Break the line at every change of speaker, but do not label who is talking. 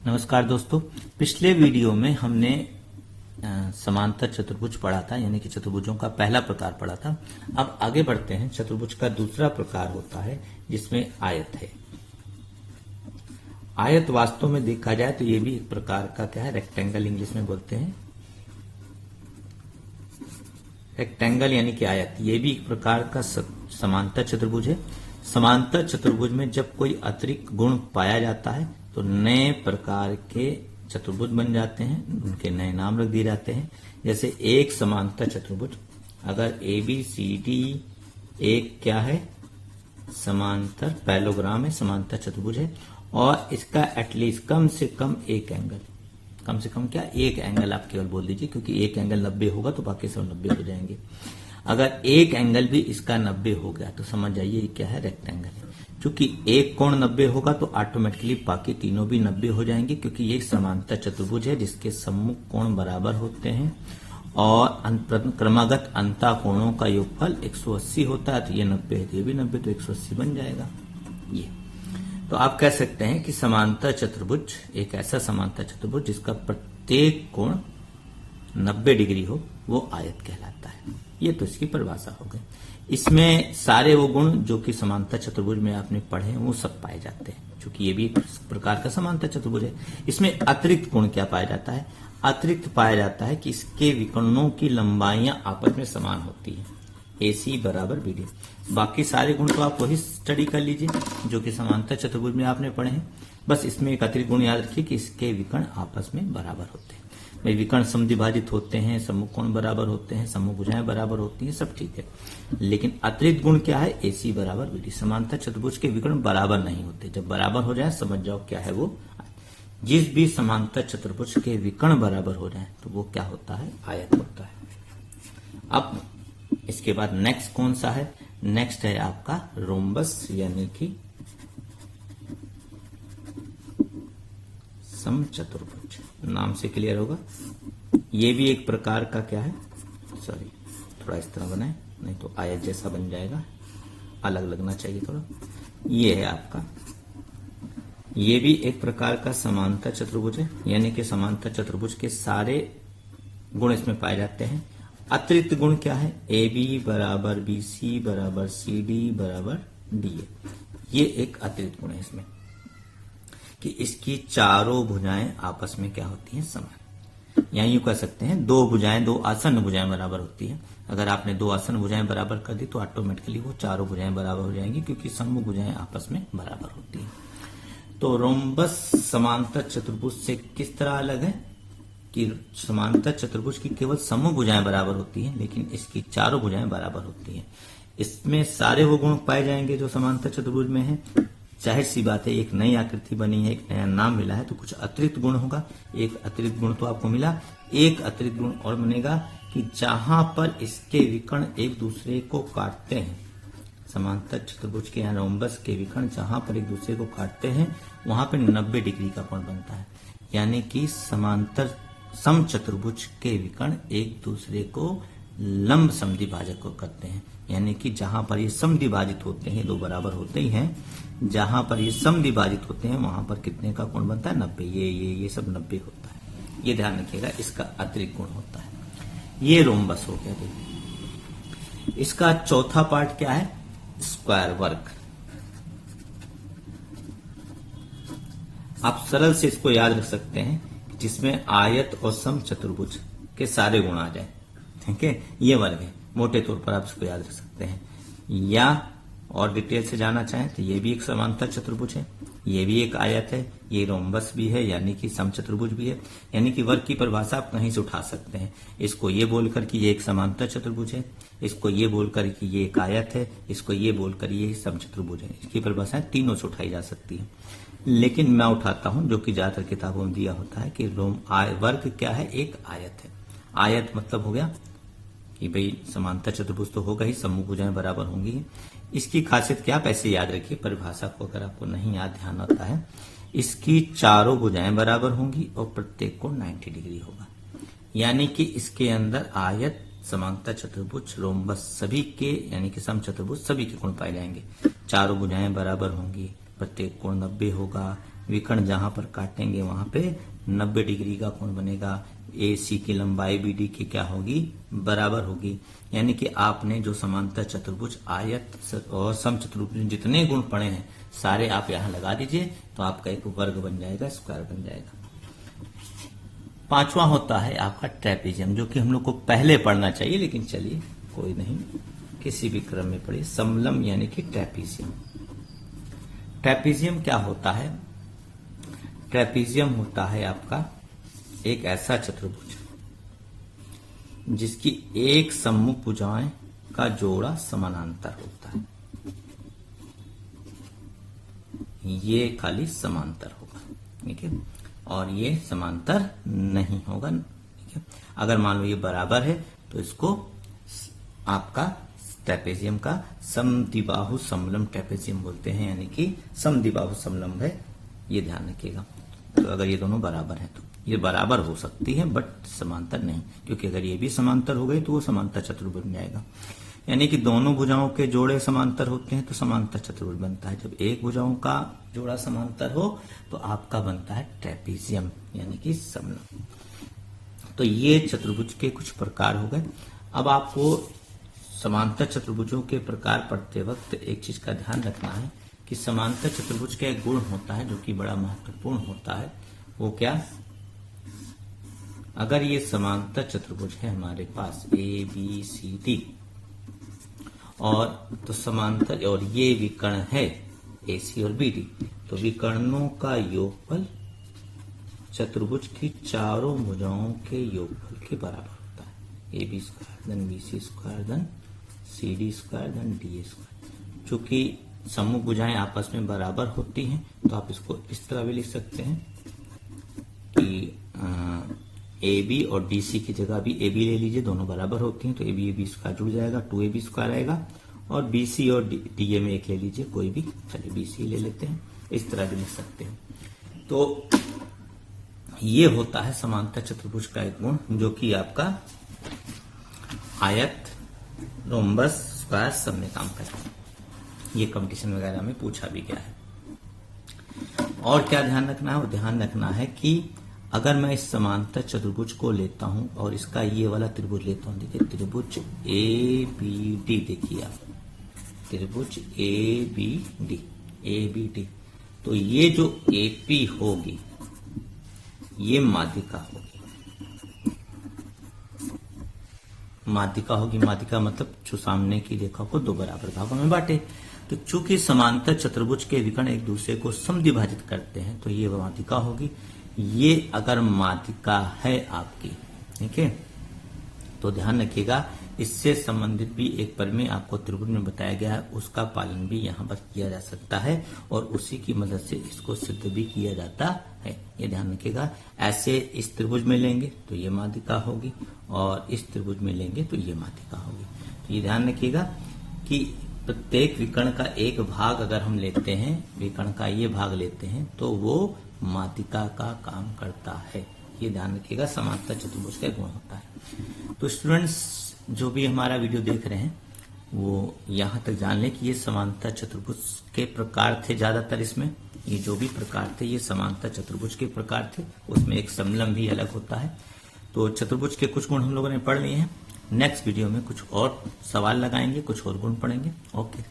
नमस्कार दोस्तों। पिछले वीडियो में हमने समांतर चतुर्भुज पढ़ा था, यानी कि चतुर्भुजों का पहला प्रकार पढ़ा था। अब आगे बढ़ते हैं। चतुर्भुज का दूसरा प्रकार होता है जिसमें आयत है। आयत वास्तव में देखा जाए तो ये भी एक प्रकार का क्या है, रेक्टेंगल इंग्लिश में बोलते हैं। रेक्टेंगल यानी कि आयत, ये भी एक प्रकार का समांतर चतुर्भुज है। समांतर चतुर्भुज में जब कोई अतिरिक्त गुण पाया जाता है तो नए प्रकार के चतुर्भुज बन जाते हैं, उनके नए नाम रख दिए जाते हैं। जैसे एक समांतर चतुर्भुज, अगर ए बी सी डी एक क्या है, समांतर पैरेललोग्राम है, समांतर चतुर्भुज है, और इसका एटलीस्ट कम से कम एक एंगल, कम से कम क्या, एक एंगल आप केवल बोल दीजिए, क्योंकि एक एंगल 90 होगा तो बाकी सब 90 हो जाएंगे। अगर एक एंगल भी इसका 90 हो गया तो समझ जाइए ये क्या है, रेक्टेंगल है। क्योंकि एक कोण 90 होगा तो ऑटोमेटिकली बाकी तीनों भी 90 हो जाएंगे, क्योंकि ये समांतर चतुर्भुज है जिसके सम्मुख कोण बराबर होते हैं और क्रमागत अंता कोणों का योगफल 180 होता है। तो ये 90 है तो ये भी 90, तो 180 बन जाएगा ये। तो आप कह सकते हैं कि समांतर चतुर्भुज एक ऐसा समांतर चतुर्भुज जिसका प्रत्येक कोण 90 डिग्री हो, वो आयत कहलाता है। ये तो इसकी परिभाषा हो गई। इसमें सारे वो गुण जो कि समांतर चतुर्भुज में आपने पढ़े हैं वो सब पाए जाते हैं, क्योंकि ये भी एक प्रकार का समांतर चतुर्भुज है। इसमें अतिरिक्त गुण क्या पाया जाता है? अतिरिक्त पाया जाता है कि इसके विकर्णों की लंबाइयां आपस में समान होती है, AC बराबर BD। बाकी सारे गुण तो आप वही स्टडी कर लीजिए जो कि समांतर चतुर्भुज में आपने पढ़े हैं। बस इसमें एक अतिरिक्त गुण याद रखिए कि इसके विकर्ण आपस में बराबर होते हैं। भाई विकर्ण समद्विभाजित होते हैं, सम्मुख कोण बराबर होते हैं, सम्मुख भुजाएं बराबर होती हैं, सब ठीक है। लेकिन अतिरिक्त गुण क्या है? AC बराबर BD। समांतर चतुर्भुज के विकर्ण बराबर नहीं होते। जब बराबर हो जाए समझ जाओ क्या है वो। जिस भी समांतर चतुर्भुज के विकर्ण बराबर हो जाए तो वो क्या होता है? आयत होता है। अब इसके बाद नेक्स्ट कौन सा है? नेक्स्ट है आपका रोम्बस, यानी कि समचतुर्भुज। नाम से क्लियर होगा। ये भी एक प्रकार का क्या है, सॉरी थोड़ा इस तरह बनाए, नहीं तो आयत जैसा बन जाएगा, अलग लगना चाहिए थोड़ा। ये है आपका, ये भी एक प्रकार का समांतर चतुर्भुज है, यानी कि समांतर चतुर्भुज के सारे गुण इसमें पाए जाते हैं। अतिरिक्त गुण क्या है? AB बराबर BC बराबर CD बराबर DA। ये एक अतिरिक्त गुण है इसमें कि इसकी चारों भुजाएं आपस में क्या होती हैं? समान। या यूं कह सकते हैं दो भुजाएं, दो आसन्न भुजाएं बराबर होती हैं। अगर आपने दो आसन्न भुजाएं बराबर कर दी तो ऑटोमेटिकली वो चारों भुजाएं बराबर हो जाएंगी, क्योंकि सम्मुख भुजाएं आपस में बराबर होती हैं। तो रोम्बस समांतर चतुर्भुज से किस तरह अलग है कि समांतर चतुर्भुज की केवल सम्मुख भुजाएं बराबर होती हैं, लेकिन इसकी चारों भुजाएं बराबर होती हैं। इसमें सारे वो गुण पाए जाएंगे जो समांतर चतुर्भुज में है। जाहिर सी बात है, एक नई आकृति बनी है, एक नया नाम मिला है, तो कुछ अतिरिक्त गुण होगा। एक अतिरिक्त गुण तो आपको मिला, एक अतिरिक्त गुण और बनेगा कि जहां पर इसके विकर्ण एक दूसरे को काटते हैं, समांतर चतुर्भुज के यहाँ रोम्बस के विकर्ण जहां पर एक दूसरे को काटते हैं वहां पर 90 डिग्री का कोण बनता है। यानी कि समांतर समचतुर्भुज के विकर्ण एक दूसरे को लंब समद्विभाजक को करते हैं। यानी कि जहां पर ये समद्विभाजित होते हैं, दो बराबर होते ही हैं, जहां पर ये समद्विभाजित होते हैं वहां पर कितने का कोण बनता है? 90। ये सब 90 होता है। ये ध्यान रखिएगा, इसका अतिरिक्त गुण होता है। ये रोम्बस हो गया। देखिए इसका चौथा पार्ट क्या है? स्क्वायर, वर्ग। आप सरल से इसको याद रख सकते हैं, जिसमें आयत और समचतुर्भुज के सारे गुण आ जाए। ठीक है, ये वर्ग है। मोटे तौर पर आप इसको याद रख सकते हैं। या और डिटेल से जानना चाहें तो ये भी एक समांतर चतुर्भुज है, ये भी एक आयत है, ये रोम्बस भी है, यानी कि समचतुर्भुज भी है। यानी कि वर्ग की परिभाषा आप कहीं से उठा सकते हैं। इसको ये बोलकर कि ये एक समांतर चतुर्भुज है, इसको ये बोलकर कि ये एक आयत है, इसको ये बोलकर ये समचतुर्भुज है। इसकी परिभाषाएं तीनों से उठाई जा सकती है, लेकिन मैं उठाता हूं जो कि ज्यादातर किताबों में दिया होता है कि वर्ग क्या है? एक आयत है। आयत मतलब हो गया कि भाई समांतर चतुर्भुज तो होगा ही, सम्मुख भुजाएं बराबर होंगी। इसकी खासियत क्या, आप ऐसे याद रखिए परिभाषा को, अगर आपको नहीं याद ध्यान होता है। इसकी चारों भुजाएं बराबर होंगी और प्रत्येक कोण 90 डिग्री होगा। यानी कि इसके अंदर आयत, समांतर चतुर्भुज, रोम्बस सभी के, यानी कि समचतुर्भुज सभी के कोण पाए जाएंगे। चारों भुजाएं बराबर होंगी, प्रत्येक कोण 90 होगा, विकर्ण जहां पर काटेंगे वहां पे 90 डिग्री का कोण बनेगा। AC की लंबाई BD की क्या होगी, बराबर होगी। यानी कि आपने जो समांतर चतुर्भुज, आयत और समचतुर्भुज में जितने गुण पढ़े हैं सारे आप यहां लगा दीजिए तो आपका एक वर्ग बन जाएगा, स्क्वायर बन जाएगा। पांचवा होता है आपका ट्रेपेजियम, जो कि हम लोग को पहले पढ़ना चाहिए, लेकिन चलिए कोई नहीं, किसी भी क्रम में पढ़िए। समलम यानी कि ट्रेपेजियम। ट्रेपेजियम क्या होता है? ट्रेपेजियम होता है आपका एक ऐसा चतुर्भुज जिसकी एक सम्मुख भुजाएं का जोड़ा समानांतर होता है। ये खाली समांतर होगा, ठीक है, और ये समांतर नहीं होगा, ठीक है। अगर मान लो ये बराबर है तो इसको आपका ट्रेपेजियम का समद्विबाहु समलम ट्रेपेजियम बोलते हैं, यानी कि समद्विबाहु समलम है, ये ध्यान रखिएगा। तो अगर ये दोनों बराबर हैं तो ये बराबर हो सकती है बट समांतर नहीं, क्योंकि अगर ये भी समांतर हो गई तो वो समांतर चतुर्भुज बन जाएगा। यानी कि दोनों भुजाओं के जोड़े समांतर होते हैं तो समांतर चतुर्भुज बनता है। जब एक भुजाओं का जोड़ा समांतर हो तो आपका बनता है ट्रेपेजियम यानी कि समलम। तो ये चतुर्भुज के कुछ प्रकार हो गए। अब आपको समांतर चतुर्भुजों के प्रकार पढ़ते वक्त एक चीज का ध्यान रखना है कि समांतर चतुर्भुज का एक गुण होता है जो कि बड़ा महत्वपूर्ण होता है। वो क्या? अगर ये समांतर चतुर्भुज है हमारे पास ABCD और तो समांतर, और ये विकर्ण है AC और BD, तो विकर्णों का योगफल चतुर्भुज की चारों भुजाओं के योगफल के बराबर होता है। AB स्क्वायर धन BC स्क्वायर धन CD स्क्वायर धन DA स्क्वायर। चूंकि सम्मुख भुजाएं आपस में बराबर होती हैं तो आप इसको इस तरह भी लिख सकते हैं कि AB और DC की जगह भी AB ले लीजिए, दोनों बराबर होती हैं तो AB स्क्वायर जुड़ जाएगा, 2AB स्क्वायर आएगा। और BC और DA में एक ले लीजिए कोई भी, चलिए BC ले लेते हैं, इस तरह भी लिख सकते हैं। तो ये होता है समांतर चतुर्भुज का एक गुण, जो कि आपका आयत, रोम्बस, स्क्वायर सब में काम करता है। ये कंपटीशन वगैरह में पूछा भी गया है। और क्या ध्यान रखना है? वो ध्यान रखना है कि अगर मैं इस समांतर चतुर्भुज को लेता हूं और इसका ये वाला त्रिभुज लेता हूं, देखिए त्रिभुज ABD, देखिए आप त्रिभुज ABD, तो ये जो AP होगी ये माध्यिका होगी। माध्यिका मतलब जो सामने की रेखा को दो बराबर भागों में बांटे। तो चूंकि समांतर चतुर्भुज के विकर्ण एक दूसरे को समद्विभाजित करते हैं तो ये माध्यिका होगी। ये अगर माध्यिका है आपकी, ठीक है, तो ध्यान रखिएगा इससे संबंधित भी एक प्रमेय आपको त्रिभुज में बताया गया है, उसका पालन भी यहाँ पर किया जा सकता है और उसी की मदद से इसको सिद्ध भी किया जाता है। ये ध्यान रखिएगा। ऐसे इस त्रिभुज में लेंगे तो ये माध्यिका होगी और इस त्रिभुज में लेंगे तो ये माध्यिका होगी। तो ये ध्यान रखिएगा कि प्रत्येक विकर्ण का एक भाग अगर हम लेते हैं, विकर्ण का ये भाग लेते हैं तो वो माध्यिका का काम करता है। ये ध्यान रखिएगा, समांतर चतुर्भुज का गुण होता है। तो स्टूडेंट्स जो भी हमारा वीडियो देख रहे हैं वो यहाँ तक जान लें कि ये समांतर चतुर्भुज के प्रकार थे। ज्यादातर इसमें ये जो भी प्रकार थे ये समांतर चतुर्भुज के प्रकार थे, उसमें एक समलम भी अलग होता है। तो चतुर्भुज के कुछ गुण हम लोगों ने पढ़ लिए हैं। नेक्स्ट वीडियो में कुछ और सवाल लगाएंगे, कुछ और गुण पढ़ेंगे। ओके।